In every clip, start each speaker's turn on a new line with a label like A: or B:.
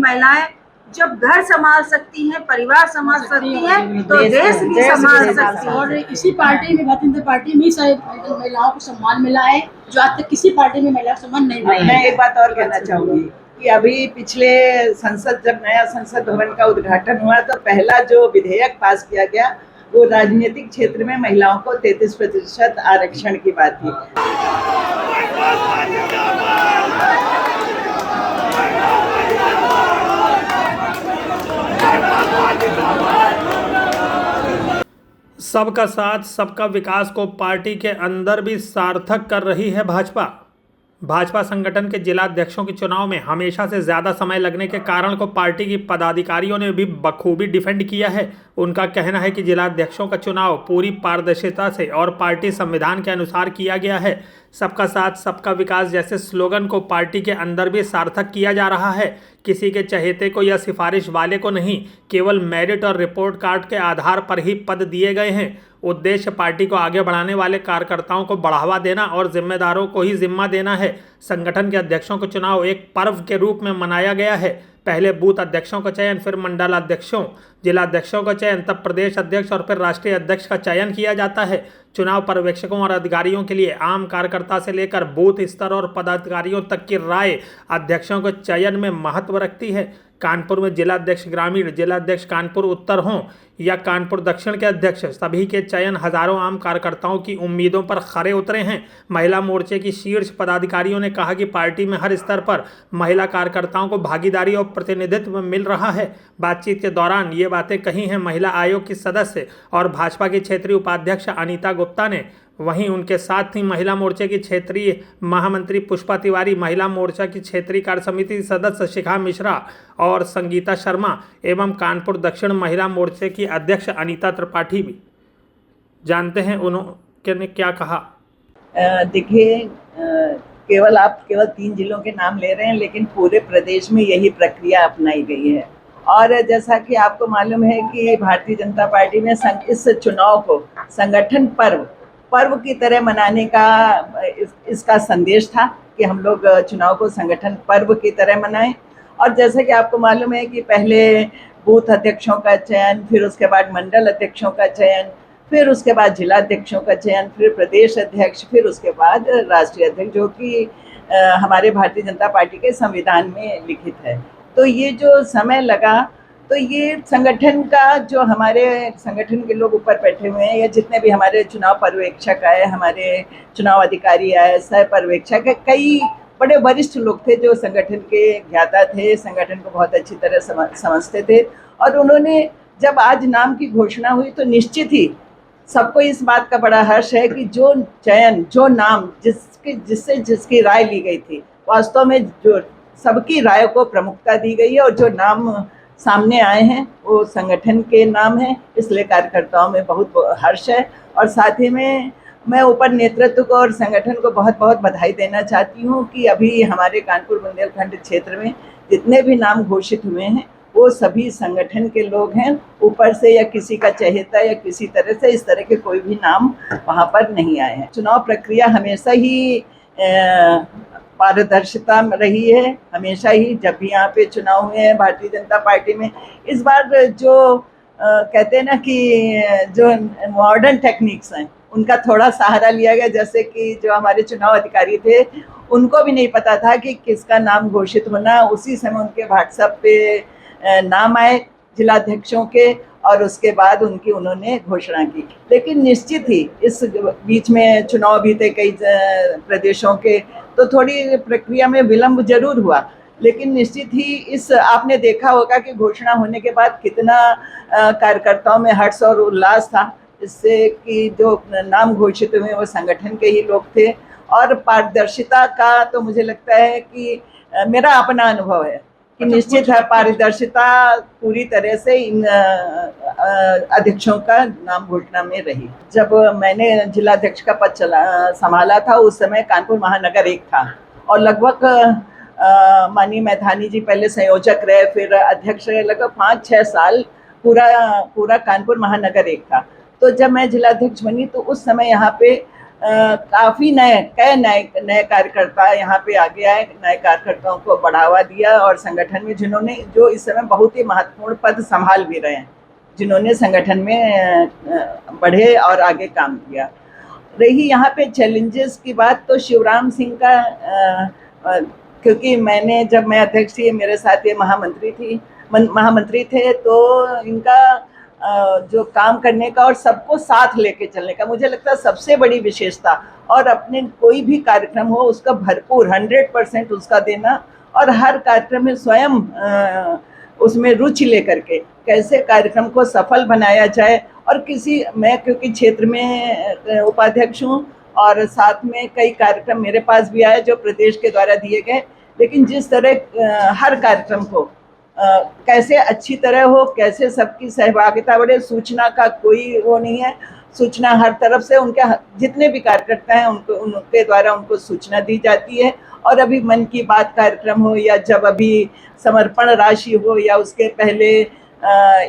A: महिलाएं जब घर संभाल सकती हैं, परिवार संभाल सकती हैं, तो देश भी संभाल सकती है।
B: और इसी पार्टी में, भारतीय जनता पार्टी में ही महिलाओं को सम्मान मिला है, जो आज तक किसी पार्टी में महिला को सम्मान नहीं मिला।
C: मैं एक बात और कहना चाहूंगी कि अभी पिछले संसद, जब नया संसद भवन का उद्घाटन हुआ तो पहला जो विधेयक पास किया गया वो राजनीतिक क्षेत्र में महिलाओं को 33% आरक्षण की बात थी।
D: सबका साथ सबका विकास को पार्टी के अंदर भी सार्थक कर रही है भाजपा। भाजपा संगठन के जिला अध्यक्षों के चुनाव में हमेशा से ज़्यादा समय लगने के कारण को पार्टी की पदाधिकारियों ने भी बखूबी डिफेंड किया है। उनका कहना है कि जिला अध्यक्षों का चुनाव पूरी पारदर्शिता से और पार्टी संविधान के अनुसार किया गया है। सबका साथ सबका विकास जैसे स्लोगन को पार्टी के अंदर भी सार्थक किया जा रहा है। किसी के चहेते को या सिफारिश वाले को नहीं, केवल मेरिट और रिपोर्ट कार्ड के आधार पर ही पद दिए गए हैं। उद्देश्य पार्टी को आगे बढ़ाने वाले कार्यकर्ताओं को बढ़ावा देना और जिम्मेदारों को ही जिम्मा देना है। संगठन के अध्यक्षों का चुनाव एक पर्व के रूप में मनाया गया है। पहले बूथ अध्यक्षों का चयन, फिर मंडल अध्यक्षों, जिला अध्यक्षों का चयन, तब प्रदेश अध्यक्ष और फिर राष्ट्रीय अध्यक्ष का चयन किया जाता है। चुनाव पर्यवेक्षकों और अधिकारियों के लिए आम कार्यकर्ता से लेकर बूथ स्तर और पदाधिकारियों तक की राय अध्यक्षों के चयन में महत्व रखती है। कानपुर में जिला अध्यक्ष ग्रामीण, जिला अध्यक्ष कानपुर उत्तर हों या कानपुर दक्षिण के अध्यक्ष, सभी के चयन हजारों आम कार्यकर्ताओं की उम्मीदों पर खरे उतरे हैं। महिला मोर्चे की शीर्ष पदाधिकारियों ने कहा कि पार्टी में हर स्तर पर महिला कार्यकर्ताओं को भागीदारी और प्रतिनिधित्व मिल रहा है। बातचीत के दौरान ये बातें कही हैं महिला आयोग की सदस्य और भाजपा की क्षेत्रीय उपाध्यक्ष अनीता गुप्ता ने। वहीं उनके साथ ही महिला मोर्चे की क्षेत्रीय महामंत्री पुष्पा तिवारी, महिला मोर्चा की क्षेत्रीय कार्य समिति सदस्य शिखा मिश्रा और संगीता शर्मा एवं कानपुर दक्षिण महिला मोर्चे की अध्यक्ष अनीता त्रिपाठी भी। जानते हैं उन्होंने क्या कहा।
C: देखिए, आप केवल 3 जिलों के नाम ले रहे हैं, लेकिन पूरे प्रदेश में यही प्रक्रिया अपनाई गई है। और जैसा कि आपको मालूम है कि भारतीय जनता पार्टी में इस चुनाव को संगठन पर्व की तरह मनाने का इसका संदेश था कि हम लोग चुनाव को संगठन पर्व की तरह मनाएं। और जैसा कि आपको मालूम है कि पहले बूथ अध्यक्षों का चयन, फिर उसके बाद मंडल अध्यक्षों का चयन, फिर उसके बाद जिला अध्यक्षों का चयन, फिर प्रदेश अध्यक्ष, फिर उसके बाद राष्ट्रीय अध्यक्ष, जो कि हमारे भारतीय जनता पार्टी के संविधान में लिखित है। तो ये जो समय लगा, तो ये संगठन का, जो हमारे संगठन के लोग ऊपर बैठे हुए हैं या जितने भी हमारे चुनाव पर्यवेक्षक आए, हमारे चुनाव अधिकारी आए, सह पर्यवेक्षक, कई बड़े वरिष्ठ लोग थे जो संगठन के ज्ञाता थे, संगठन को बहुत अच्छी तरह समझते थे। और उन्होंने जब आज नाम की घोषणा हुई तो निश्चित ही सबको इस बात का बड़ा हर्ष है कि जो चयन, जो नाम जिसकी राय ली गई थी, वास्तव में जो सबकी राय को प्रमुखता दी गई है और जो नाम सामने आए हैं वो संगठन के नाम हैं। इसलिए कार्यकर्ताओं में बहुत हर्ष है। और साथ ही में मैं ऊपर नेतृत्व को और संगठन को बहुत बहुत बधाई देना चाहती हूँ कि अभी हमारे कानपुर बुंदेलखंड क्षेत्र में जितने भी नाम घोषित हुए हैं वो सभी संगठन के लोग हैं। ऊपर से या किसी का चहेता या किसी तरह से इस तरह के कोई भी नाम वहाँ पर नहीं आए हैं। चुनाव प्रक्रिया हमेशा ही पारदर्शिता रही है, हमेशा ही। जब भी यहाँ पे चुनाव हुए हैं भारतीय जनता पार्टी में, इस बार जो कहते हैं ना कि जो मॉडर्न टेक्निक्स हैं उनका थोड़ा सहारा लिया गया। जैसे कि जो हमारे चुनाव अधिकारी थे उनको भी नहीं पता था कि किसका नाम घोषित होना, उसी समय उनके व्हाट्सएप पे नाम आए जिलाध्यक्षों के और उसके बाद उन्होंने घोषणा की। लेकिन निश्चित ही इस बीच में चुनाव भी थे कई प्रदेशों के, तो थोड़ी प्रक्रिया में विलंब जरूर हुआ। लेकिन निश्चित ही आपने देखा होगा कि घोषणा होने के बाद कितना कार्यकर्ताओं में हर्ष और उल्लास था, इससे कि जो नाम घोषित हुए वो संगठन के ही लोग थे। और पारदर्शिता का तो मुझे लगता है कि मेरा अपना अनुभव है कि निश्चित है पारदर्शिता पूरी तरह से इन अध्यक्षों का नाम घोषणा में रही। जब मैंने जिलाध्यक्ष का पद संभाला था उस समय कानपुर महानगर 1 था और लगभग माननीय मैथानी जी पहले संयोजक रहे, फिर अध्यक्ष रहे। लगभग 5-6 साल पूरा कानपुर महानगर 1 था। तो जब मैं जिलाध्यक्ष बनी तो उस समय यहाँ पे काफी नए कार्यकर्ता यहाँ पे आगे आए, नए कार्यकर्ताओं को बढ़ावा दिया और संगठन में जिन्होंने जो इस समय बहुत ही महत्वपूर्ण पद संभाल भी रहे हैं, जिन्होंने संगठन में बढ़े और आगे काम किया। रही यहाँ पे चैलेंजेस की बात, तो शिवराम सिंह का क्योंकि जब मैं अध्यक्ष थी, मेरे साथ ये महामंत्री थे, तो इनका जो काम करने का और सबको साथ लेके चलने का मुझे लगता है सबसे बड़ी विशेषता, और अपने कोई भी कार्यक्रम हो उसका भरपूर 100% उसका देना, और हर कार्यक्रम में स्वयं उसमें रुचि लेकर के कैसे कार्यक्रम को सफल बनाया जाए। और मैं क्योंकि क्षेत्र में उपाध्यक्ष हूँ और साथ में कई कार्यक्रम मेरे पास भी आए जो प्रदेश के द्वारा दिए गए, लेकिन जिस तरह हर कार्यक्रम को कैसे अच्छी तरह हो, कैसे सबकी सहभागिता बढ़े, सूचना का कोई वो नहीं है, सूचना हर तरफ से उनके जितने भी कार्यकर्ता हैं उनके द्वारा उनको सूचना दी जाती है। और अभी मन की बात कार्यक्रम हो या जब अभी समर्पण राशि हो या उसके पहले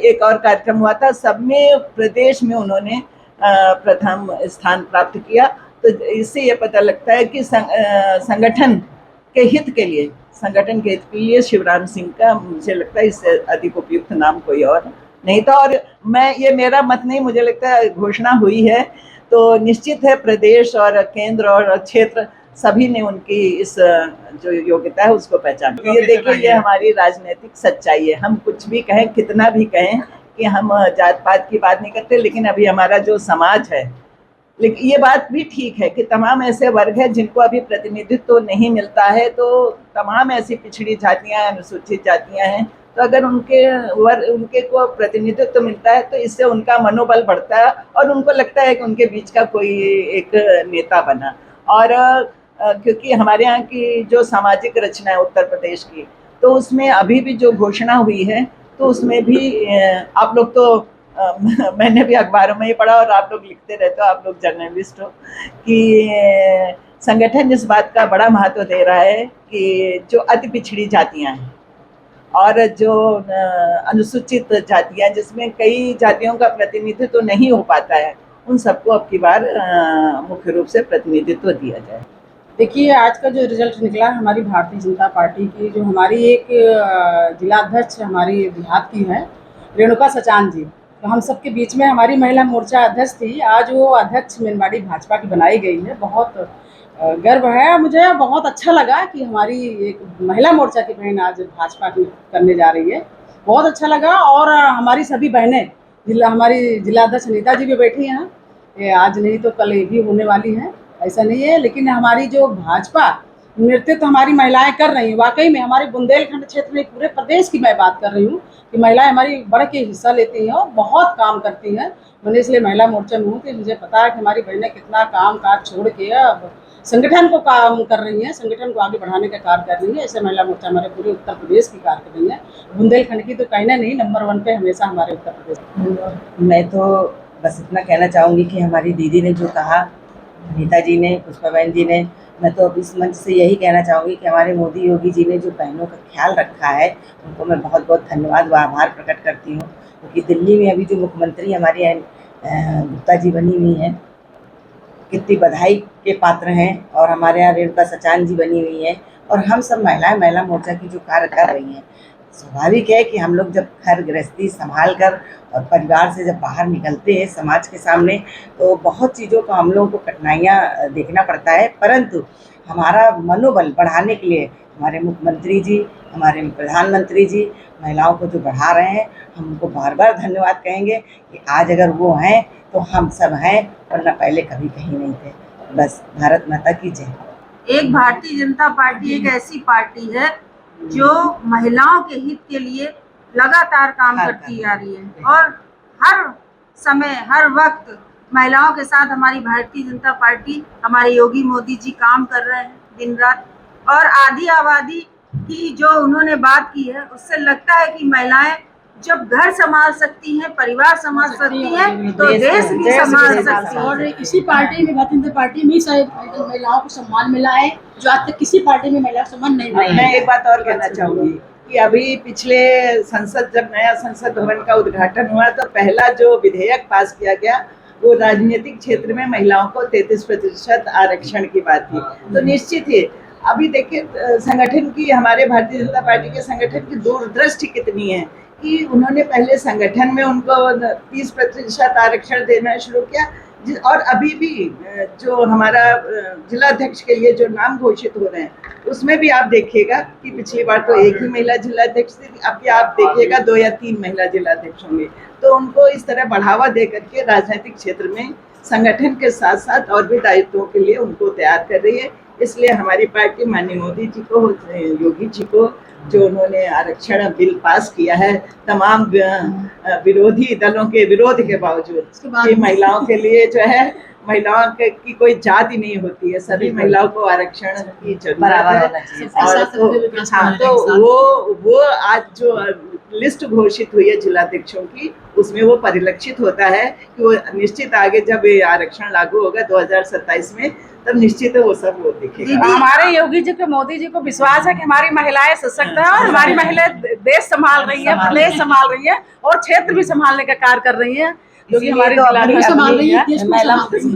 C: एक और कार्यक्रम हुआ था, सब में प्रदेश में उन्होंने प्रथम स्थान प्राप्त किया। तो इससे ये पता लगता है कि संगठन के हित के लिए शिवराम सिंह का मुझे लगता है इससे अधिक उपयुक्त नाम कोई और नहीं था। और ये मेरा मत नहीं, मुझे लगता है घोषणा हुई है तो निश्चित है प्रदेश और केंद्र और क्षेत्र सभी ने उनकी इस जो योग्यता है उसको पहचान। ये देखिए, ये हमारी राजनीतिक सच्चाई है। हम कुछ भी कहें, कितना भी कहें कि हम जात पात की बात नहीं करते, लेकिन अभी हमारा जो समाज है, लेकिन ये बात भी ठीक है कि तमाम ऐसे वर्ग हैं जिनको अभी प्रतिनिधित्व तो नहीं मिलता है, तो तमाम ऐसी पिछड़ी जातियां, अनुसूचित जातियां हैं, तो अगर उनके को प्रतिनिधित्व मिलता है तो इससे उनका मनोबल बढ़ता है और उनको लगता है कि उनके बीच का कोई एक नेता बना। और क्योंकि हमारे यहाँ की जो सामाजिक रचना है उत्तर प्रदेश की, तो उसमें अभी भी जो घोषणा हुई है, तो उसमें भी आप लोग तो मैंने भी अखबारों में ही पढ़ा और आप लोग लिखते रहते हो, आप लोग जर्नलिस्ट हो, कि संगठन इस बात का बड़ा महत्व दे रहा है कि जो अति पिछड़ी जातियां हैं और जो अनुसूचित जातियां, जिसमें कई जातियों का प्रतिनिधित्व तो नहीं हो पाता है, उन सबको अब की बार मुख्य रूप से प्रतिनिधित्व दिया जाए।
B: देखिए, आज का जो रिजल्ट निकला हमारी भारतीय जनता पार्टी की, जो हमारी एक जिलाध्यक्ष हमारी देहात की है रेणुका सचान जी, तो हम सबके बीच में हमारी महिला मोर्चा अध्यक्ष थी, आज वो अध्यक्ष मेनवाड़ी भाजपा की बनाई गई है। बहुत गर्व है, मुझे बहुत अच्छा लगा कि हमारी एक महिला मोर्चा की बहन आज भाजपा की करने जा रही है, बहुत अच्छा लगा। और हमारी सभी बहनें, हमारी जिलाध्यक्ष अनीता जी भी बैठी हैं, ये आज नहीं तो कल ये भी होने वाली हैं, ऐसा नहीं है। लेकिन हमारी जो भाजपा नेतृत्व हमारी महिलाएं कर रही हैं, वाकई में हमारे बुंदेलखंड क्षेत्र में पूरे प्रदेश की मैं बात कर रही हूँ कि महिलाएं हमारी बढ़ के हिस्सा लेती हैं और बहुत काम करती हैं। मैंने इसलिए महिला मोर्चा में हूँ कि मुझे पता है कि हमारी बहनें कितना काम काज छोड़ के अब संगठन को काम कर रही हैं, संगठन को आगे बढ़ाने का कार्य कर रही है। ऐसे महिला मोर्चा हमारे पूरे उत्तर प्रदेश की कार्य कर रही है, बुंदेलखंड की तो कहना नहीं, नंबर 1 पे हमेशा हमारे उत्तर प्रदेश।
E: मैं तो बस इतना कहना चाहूँगी कि हमारी दीदी ने जो कहा, अनीता जी ने, पुष्पा बहन जी ने, मैं तो अब इस मंच से यही कहना चाहूँगी कि हमारे मोदी योगी जी ने जो बहनों का ख्याल रखा है, उनको मैं बहुत बहुत धन्यवाद व आभार प्रकट करती हूँ। क्योंकि दिल्ली में अभी जो मुख्यमंत्री हमारी गुप्ता जी बनी हुई हैं, कितनी बधाई के पात्र हैं, और हमारे यहाँ रेणुका सचान जी बनी हुई हैं, और हम सब महिलाएं महिला मोर्चा की जो कार्य कर रही हैं, स्वाभाविक है कि हम लोग जब घर गृहस्थी संभाल कर और परिवार से जब बाहर निकलते हैं समाज के सामने, तो बहुत चीज़ों को हम लोगों को कठिनाइयाँ देखना पड़ता है, परंतु हमारा मनोबल बढ़ाने के लिए हमारे मुख्यमंत्री जी, हमारे प्रधानमंत्री जी महिलाओं को जो बढ़ा रहे हैं, हम उनको बार बार धन्यवाद कहेंगे कि आज अगर वो हैं तो हम सब हैं, वरना पहले कभी कहीं नहीं थे। बस भारत माता की जय।
A: एक भारतीय जनता पार्टी एक ऐसी पार्टी है जो महिलाओं के हित के लिए लगातार काम करती आ रही है, और हर समय हर वक्त महिलाओं के साथ हमारी भारतीय जनता पार्टी, हमारे योगी मोदी जी काम कर रहे हैं दिन रात। और आधी आबादी की जो उन्होंने बात की है, उससे लगता है कि महिलाएं जब घर संभाल सकती हैं, परिवार संभाल सकती हैं, तो देश भी संभाल सकती हैं।
B: और इसी पार्टी में, भारतीय जनता पार्टी में शायद महिलाओं को सम्मान मिला है जो आज तक किसी पार्टी में महिलाओं को सम्मान नहीं मिला।
C: मैं एक बात और कहना चाहूंगी कि अभी पिछले जब नया संसद भवन का उद्घाटन हुआ, तो पहला जो विधेयक पास किया गया वो राजनीतिक क्षेत्र में महिलाओं को 33% आरक्षण की बात थी। तो निश्चित ही अभी देखिए संगठन की, हमारे भारतीय जनता पार्टी के संगठन की दूरदृष्टि कितनी है कि उन्होंने पहले संगठन में उनको 30% आरक्षण देना शुरू किया, और अभी भी जो हमारा जिलाध्यक्ष के लिए जो नाम घोषित हो रहे हैं उसमें भी आप देखिएगा कि पिछली बार तो एक ही महिला जिलाध्यक्ष थी, अब आप देखिएगा 2 या 3 महिला जिलाध्यक्ष होंगे। तो उनको इस तरह बढ़ावा दे करके राजनीतिक क्षेत्र में संगठन के साथ साथ और भी दायित्वों के लिए उनको तैयार कर रही है। इसलिए हमारी पार्टी माननीय मोदी जी को, योगी जी को, जो उन्होंने आरक्षण बिल पास किया है तमाम विरोधी दलों के विरोध के बावजूद, कि महिलाओं के लिए जो है महिलाओं की कोई जाति नहीं होती है, सभी महिलाओं को आरक्षण की जरूरत है। और तो वो आज जो लिस्ट घोषित हुई है जिलाध्यक्षों की, उसमें वो परिलक्षित होता है कि वो निश्चित आगे जब ये आरक्षण लागू होगा 2027 में, तब निश्चित है वो सब वो दिखेगा।
B: हमारे योगी जी को, मोदी जी को विश्वास है कि हमारी महिलाएं सशक्त हैं और हमारी महिलाएं देश संभाल रही है, प्रदेश संभाल रही है और क्षेत्र भी संभालने का कार्य कर रही है, जो कि हमारी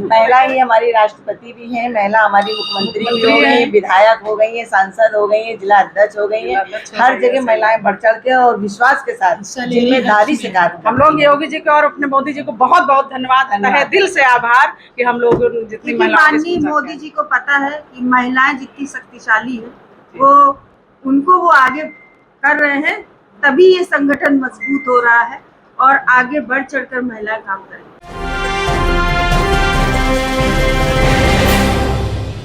E: महिला ही हमारी राष्ट्रपति भी हैं, महिला हमारी मुख्यमंत्री भी हो गई हैं, विधायक हो गई हैं, सांसद हो गई हैं, जिला अध्यक्ष हो गई हैं। हर जगह महिलाएं बढ़ चढ़ के और विश्वास के साथ जिम्मेदारी से कार्य।
B: हम लोग योगी जी को और अपने मोदी जी को बहुत बहुत धन्यवाद, तहे दिल से आभार कि हम लोग जितनी
A: माननीय मोदी जी को पता है कि महिलाएं जितनी शक्तिशाली है, वो उनको वो आगे कर रहे हैं, तभी ये संगठन मजबूत हो रहा है और आगे बढ़ चढ़कर महिलाएं काम करें।